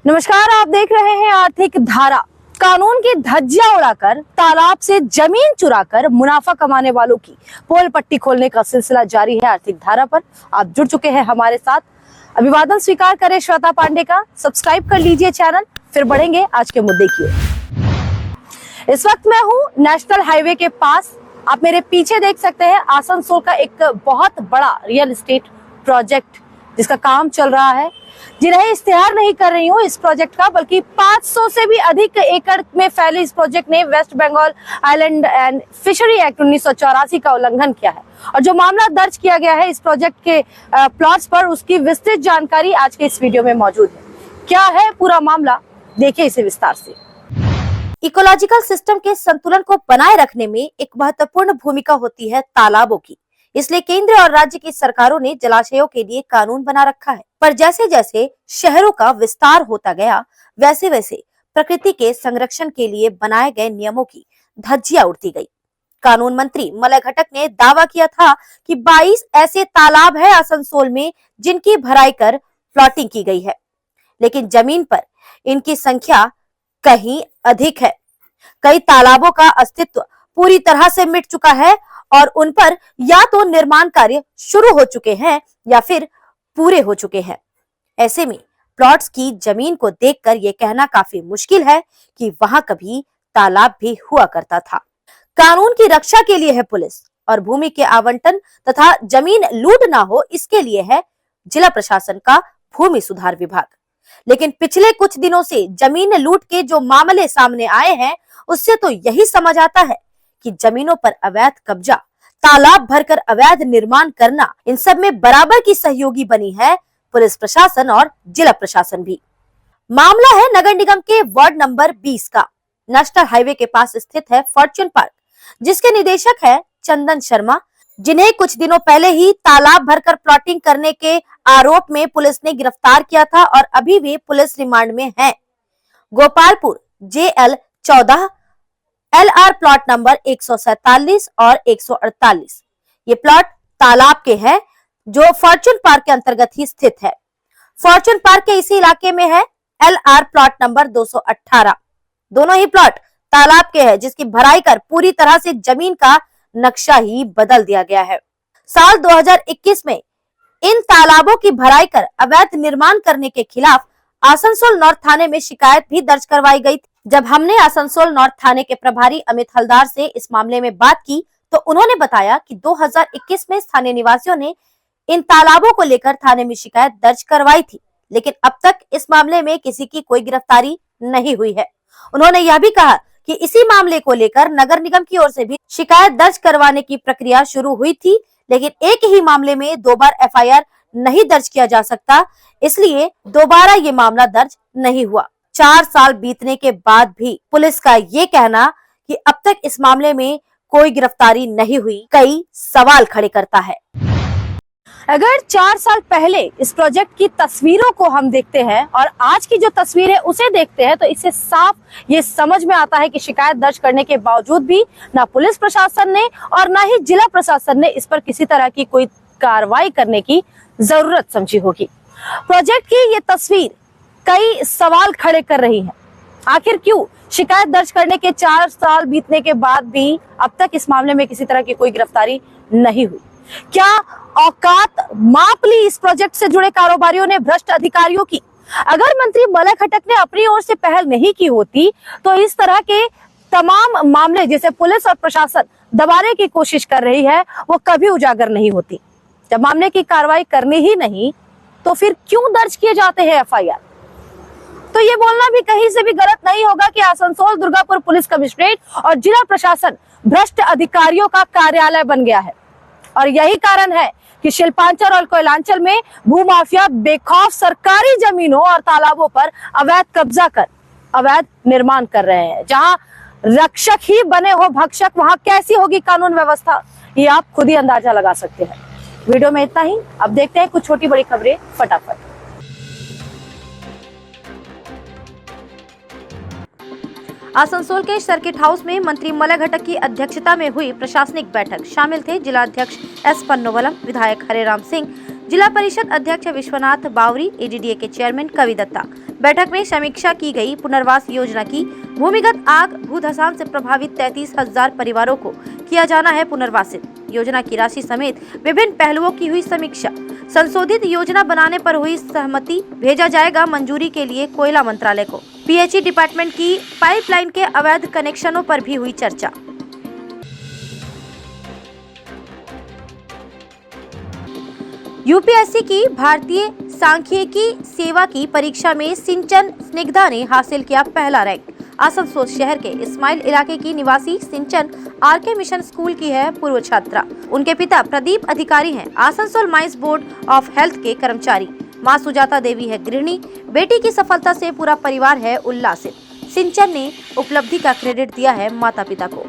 नमस्कार, आप देख रहे हैं आर्थिक धारा। कानून की धज्जियां उड़ाकर तालाब से जमीन चुराकर मुनाफा कमाने वालों की पोल पट्टी खोलने का सिलसिला जारी है। आर्थिक धारा पर आप जुड़ चुके हैं हमारे साथ। अभिवादन स्वीकार करें श्वेता पांडे का, सब्सक्राइब कर लीजिए चैनल, फिर बढ़ेंगे आज के मुद्दे की ओर। इस वक्त मैं हूँ नेशनल हाईवे के पास। आप मेरे पीछे देख सकते हैं आसनसोल का एक बहुत बड़ा रियल एस्टेट प्रोजेक्ट जिसका काम चल रहा है। जिन्हें इश्तेहार नहीं कर रही हूँ इस प्रोजेक्ट का, बल्कि 500 से भी अधिक एकड़ में फैले इस प्रोजेक्ट ने West Bengal island and fishery act 1984 का उल्लंघन किया है। और जो मामला दर्ज किया गया है इस प्रोजेक्ट के प्लॉट्स पर, उसकी विस्तृत जानकारी आज के इस वीडियो में मौजूद है। क्या है पूरा मामला, देखिए इसे विस्तार से। इकोलॉजिकल सिस्टम के संतुलन को बनाए रखने में एक महत्वपूर्ण भूमिका होती है तालाबों की। इसलिए केंद्र और राज्य की सरकारों ने जलाशयों के लिए कानून बना रखा है। पर जैसे जैसे शहरों का विस्तार होता गया, वैसे वैसे प्रकृति के संरक्षण के लिए बनाए गए नियमों की धज्जियां उड़ती गई। कानून मंत्री मलय घटक ने दावा किया था कि 22 ऐसे तालाब है आसनसोल में जिनकी भराई कर प्लॉटिंग की गई है, लेकिन जमीन पर इनकी संख्या कहीं अधिक है। कई तालाबों का अस्तित्व पूरी तरह से मिट चुका है और उन पर या तो निर्माण कार्य शुरू हो चुके हैं या फिर पूरे हो चुके हैं। ऐसे में प्लॉट्स की जमीन को देखकर यह कहना काफी मुश्किल है कि वहां कभी तालाब भी हुआ करता था। कानून की रक्षा के लिए है पुलिस और भूमि के आवंटन तथा जमीन लूट ना हो इसके लिए है जिला प्रशासन का भूमि सुधार विभाग। लेकिन पिछले कुछ दिनों से जमीन लूट के जो मामले सामने आए हैं, उससे तो यही समझ आता है कि जमीनों पर अवैध कब्जा, तालाब भरकर अवैध निर्माण करना, इन सब में बराबर की सहयोगी बनी है पुलिस प्रशासन और जिला प्रशासन भी। मामला है नगर निगम के वार्ड नंबर 20 का। नेशनल हाईवे के पास स्थित है फॉर्च्यून पार्क, जिसके निदेशक है चंदन शर्मा, जिन्हें कुछ दिनों पहले ही तालाब भरकर प्लॉटिंग करने के आरोप में पुलिस ने गिरफ्तार किया था और अभी भी पुलिस रिमांड में है। Gopalpur JL 14 LR plot number 147 और 148। ये प्लॉट तालाब के हैं जो फॉर्च्यून पार्क के अंतर्गत ही स्थित है। फॉर्च्यून पार्क के इसी इलाके में है LR प्लॉट नंबर 218। दोनों ही प्लॉट तालाब के हैं, जिसकी भराई कर पूरी तरह से जमीन का नक्शा ही बदल दिया गया है। साल 2021 में इन तालाबों की भराई कर अवैध निर्माण करने के खिलाफ आसनसोल नॉर्थ थाने में शिकायत भी दर्ज करवाई गई थी। जब हमने आसनसोल नॉर्थ थाने के प्रभारी अमित हलदार से इस मामले में बात की तो उन्होंने बताया कि 2021 में स्थानीय निवासियों ने इन तालाबों को लेकर थाने में शिकायत दर्ज करवाई थी, लेकिन अब तक इस मामले में किसी की कोई गिरफ्तारी नहीं हुई है। उन्होंने यह भी कहा कि इसी मामले को लेकर नगर निगम की ओर से भी शिकायत दर्ज करवाने की प्रक्रिया शुरू हुई थी, लेकिन एक ही मामले में 2 बार FIR नहीं दर्ज किया जा सकता, इसलिए दोबारा ये मामला दर्ज नहीं हुआ। 4 साल बीतने के बाद भी पुलिस का ये कहना कि अब तक इस मामले में कोई गिरफ्तारी नहीं हुई, कई सवाल खड़े करता है। अगर 4 साल पहले इस प्रोजेक्ट की तस्वीरों को हम देखते हैं और आज की जो तस्वीर है उसे देखते हैं, तो इससे साफ ये समझ में आता है कि शिकायत दर्ज करने के बावजूद भी ना पुलिस प्रशासन ने और ना ही जिला प्रशासन ने इस पर किसी तरह की कोई कार्रवाई करने की जरूरत समझी होगी। प्रोजेक्ट की ये तस्वीर कई सवाल खड़े कर रही है। आखिर क्यों शिकायत दर्ज करने के 4 साल बीतने के बाद भी अब तक इस मामले में किसी तरह की कोई गिरफ्तारी नहीं हुई? क्या औकात माप ली इस प्रोजेक्ट से जुड़े कारोबारियों ने भ्रष्ट अधिकारियों की? अगर मंत्री मलय घटक ने अपनी ओर से पहल नहीं की होती तो इस तरह के तमाम मामले जिसे पुलिस और प्रशासन दबाने की कोशिश कर रही है वो कभी उजागर नहीं होती। जब मामले की कार्रवाई करनी ही नहीं तो फिर क्यों दर्ज किए जाते हैं FIR? तो ये बोलना भी कहीं से भी गलत नहीं होगा कि आसनसोल दुर्गापुर पुलिस कमिश्नरेट और जिला प्रशासन भ्रष्ट अधिकारियों का कार्यालय बन गया है। और यही कारण है कि शिल्पांचल और कोयलांचल में भूमाफिया बेखौफ सरकारी जमीनों और तालाबों पर अवैध कब्जा कर अवैध निर्माण कर रहे हैं। जहां रक्षक ही बने हो भक्षक, वहां कैसी होगी कानून व्यवस्था, ये आप खुद ही अंदाजा लगा सकते हैं। वीडियो में इतना ही। अब देखते हैं कुछ छोटी बड़ी खबरें फटाफट। आसनसोल के सर्किट हाउस में मंत्री मलय घटक की अध्यक्षता में हुई प्रशासनिक बैठक। शामिल थे जिला अध्यक्ष S पन्नोवलम, विधायक हरेराम सिंह, जिला परिषद अध्यक्ष विश्वनाथ बावरी, ADDA के चेयरमैन कवि दत्ता, बैठक में समीक्षा की गई। पुनर्वास योजना की भूमिगत आग भूधसान से प्रभावित 33,000 परिवारों को किया जाना है पुनर्वासित। योजना की राशि समेत विभिन्न पहलुओं की हुई समीक्षा। संशोधित योजना बनाने पर हुई सहमति। भेजा जाएगा मंजूरी के लिए कोयला मंत्रालय को। पीएचई डिपार्टमेंट की पाइपलाइन के अवैध कनेक्शनों पर भी हुई चर्चा। यूपीएससी की भारतीय सांख्यिकी सेवा की परीक्षा में सिंचन स्निग्धा ने हासिल किया पहला रैंक। आसनसोल शहर के इस्माइल इलाके की निवासी सिंचन आरके मिशन स्कूल की है पूर्व छात्रा। उनके पिता प्रदीप अधिकारी हैं, Asansol mines board of health के कर्मचारी। मां सुजाता देवी है गृहिणी। बेटी की सफलता से पूरा परिवार है उल्लासित। सिंचन ने उपलब्धि का क्रेडिट दिया है माता पिता को।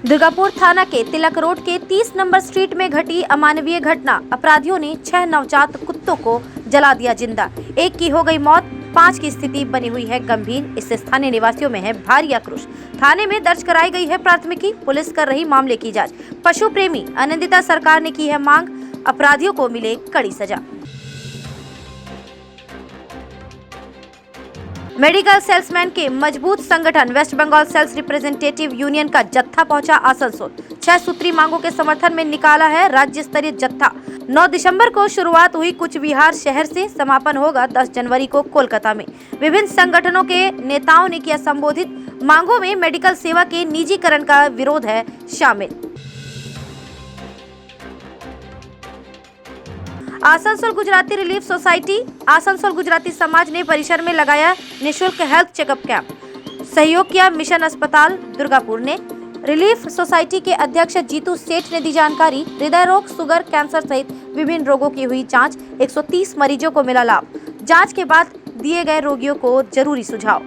दुर्गापुर थाना के तिलक रोड के 30 नंबर स्ट्रीट में घटी अमानवीय घटना। अपराधियों ने 6 नवजात कुत्तों को जला दिया जिंदा। एक की हो गई मौत, 5 की स्थिति बनी हुई है गंभीर। इससे स्थानीय निवासियों में है भारी आक्रोश। थाने में दर्ज कराई गई है प्राथमिकी। पुलिस कर रही मामले की जांच। पशु प्रेमी आनंदिता सरकार ने की है मांग, अपराधियों को मिले कड़ी सजा। मेडिकल सेल्समैन के मजबूत संगठन West Bengal sales representative union का जत्था पहुंचा आसनसोल। 6 सूत्री मांगों के समर्थन में निकाला है राज्य स्तरीय जत्था। 9 दिसंबर को शुरुआत हुई कुछ बिहार शहर से, समापन होगा 10 जनवरी को कोलकाता में। विभिन्न संगठनों के नेताओं ने किया संबोधित। मांगों में मेडिकल सेवा के निजीकरण का विरोध है शामिल। आसनसोल गुजराती रिलीफ सोसाइटी आसनसोल गुजराती समाज ने परिसर में लगाया निःशुल्क हेल्थ चेकअप कैंप। सहयोग किया मिशन अस्पताल दुर्गापुर ने। रिलीफ सोसाइटी के अध्यक्ष जीतू सेठ ने दी जानकारी। हृदय रोग, शुगर, कैंसर सहित विभिन्न रोगों की हुई जांच। 130 मरीजों को मिला लाभ। जांच के बाद दिए गए रोगियों को जरूरी सुझाव।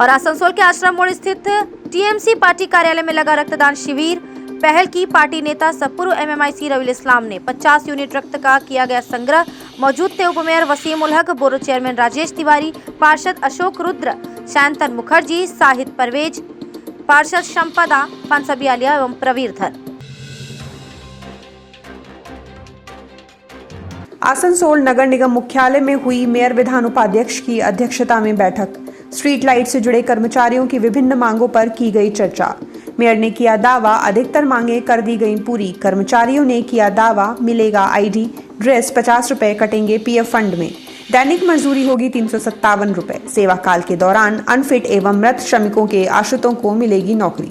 और आसनसोल के आश्रम मोड़ स्थित टीएमसी पार्टी कार्यालय में लगा रक्तदान शिविर। पहल की पार्टी नेता सपूर्व एमएमआईसी रविल इस्लाम ने। 50 यूनिट रक्त का किया गया संग्रह। मौजूद थे उपमेयर वसीम उल हक, बोरो चेयरमैन राजेश तिवारी, पार्षद अशोक रुद्र, शांतन मुखर्जी, साहिद परवेज, पार्षद संपदा फंसबियालिया एवं प्रवीरधर। आसनसोल नगर निगम मुख्यालय में हुई मेयर विधान उपाध्यक्ष की अध्यक्षता में बैठक। स्ट्रीट लाइट से जुड़े कर्मचारियों की विभिन्न मांगों पर की गई चर्चा। मेयर ने किया दावा, अधिकतर मांगे कर दी गई पूरी। कर्मचारियों ने किया दावा, मिलेगा आईडी, ड्रेस, 50 रुपए कटेंगे पीएफ फंड में। दैनिक मजदूरी होगी 357 रुपए। सेवा काल के दौरान अनफिट एवं मृत श्रमिकों के आश्रितों को मिलेगी नौकरी।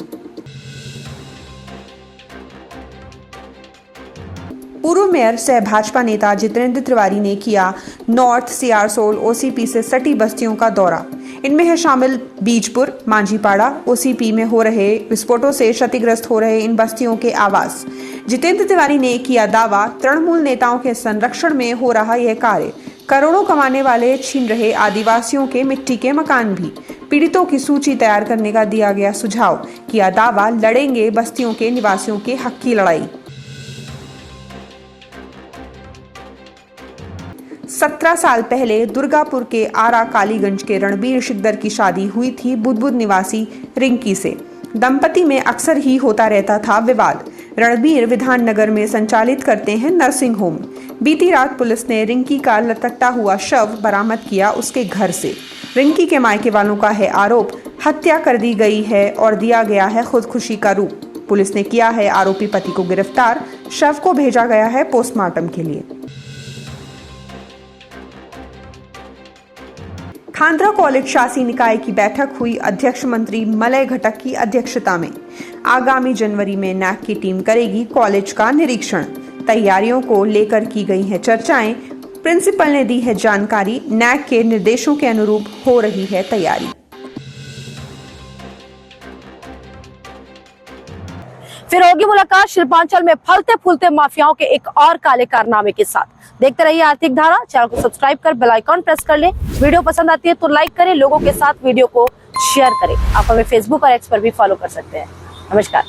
पूर्व मेयर सह भाजपा नेता जितेंद्र तिवारी ने किया नॉर्थ सियारसोल ओसीपी से सटी बस्तियों का दौरा। इनमें है शामिल बीजपुर, मांझीपाड़ा। ओसीपी में हो रहे विस्फोटों से क्षतिग्रस्त हो रहे इन बस्तियों के आवास। जितेंद्र तिवारी ने किया दावा, तृणमूल नेताओं के संरक्षण में हो रहा यह कार्य। करोड़ों कमाने वाले छीन रहे आदिवासियों के मिट्टी के मकान भी। पीड़ितों की सूची तैयार करने का दिया गया सुझाव। किया दावा, लड़ेंगे बस्तियों के निवासियों के हक की लड़ाई। 17 साल पहले दुर्गापुर के आरा कालीगंज के रणबीर शिकदर की शादी हुई थी बुदबुद निवासी रिंकी से। दंपति में अक्सर ही होता रहता था विवाद। रणबीर विधान नगर में संचालित करते हैं नर्सिंग होम। बीती रात पुलिस ने रिंकी का लटकता हुआ शव बरामद किया उसके घर से। रिंकी के मायके वालों का है आरोप, हत्या कर दी गई है और दिया गया है खुदकुशी का रूप। पुलिस ने किया है आरोपी पति को गिरफ्तार। शव को भेजा गया है पोस्टमार्टम के लिए। खांडरा कॉलेज शासी निकाय की बैठक हुई अध्यक्ष मंत्री मलय घटक की अध्यक्षता में। आगामी जनवरी में नैक की टीम करेगी कॉलेज का निरीक्षण। तैयारियों को लेकर की गई हैं चर्चाएं। प्रिंसिपल ने दी है जानकारी, नैक के निर्देशों के अनुरूप हो रही है तैयारी। फिर होगी मुलाकात शिल्पांचल में फलते फूलते माफियाओं के एक और काले कारनामे के साथ। देखते रहिए आर्थिक धारा। चैनल को सब्सक्राइब कर बेल आइकॉन प्रेस कर ले। वीडियो पसंद आती है तो लाइक करें, लोगों के साथ वीडियो को शेयर करें। आप हमें फेसबुक और एक्स पर भी फॉलो कर सकते हैं। नमस्कार।